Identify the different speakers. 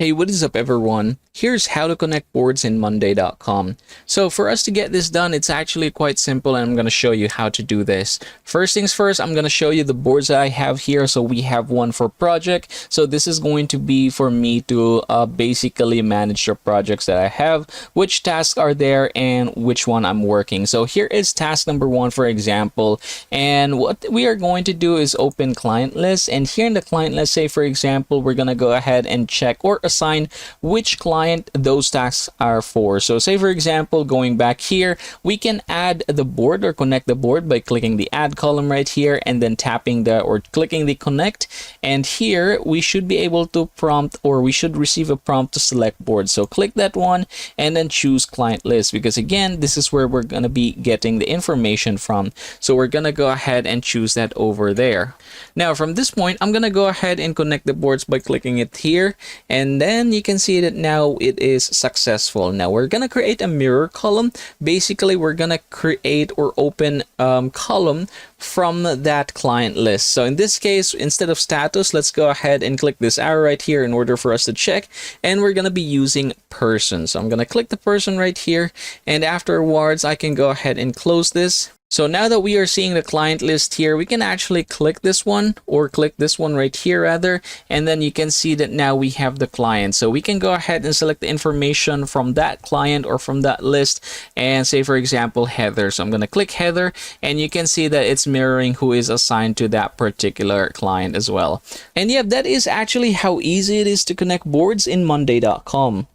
Speaker 1: Hey, what is up everyone? Here's how to connect boards in Monday.com. So for us to get this done, it's actually quite simple and I'm going to show you how to do this. First things first, I'm going to show you the boards that I have here. So we have one for project. So this is going to be for me to basically manage the projects that I have, which tasks are there and which one I'm working. So here is task number one, for example. And what we are going to do is open client list. And here in the client list, say for example, we're going to go ahead and check or assign which client those tasks are for. So say for example, going back here, we can add the board or connect the board by clicking the add column right here and then tapping the or clicking the connect. And here we should be able to prompt, or we should receive a prompt to select board. So click that one and then choose client list, because again, this is where we're going to be getting the information from. So we're going to go ahead and choose that over there. Now from this point, I'm going to go ahead and connect the boards by clicking it here, and then you can see that now it is successful. Now we're going to create a mirror column. Basically, we're going to create or open column from that client list. So in this case, instead of status, let's go ahead and click this arrow right here in order for us to check, and we're going to be using person. So I'm going to click the person right here, and afterwards I can go ahead and close this. So now that we are seeing the client list here, we can actually click this one, or click this one right here rather, and then you can see that now we have the client. So we can go ahead and select the information from that client or from that list, and say for example Heather. So I'm going to click Heather, and you can see that it's mirroring who is assigned to that particular client as well. And yeah, that is actually how easy it is to connect boards in Monday.com.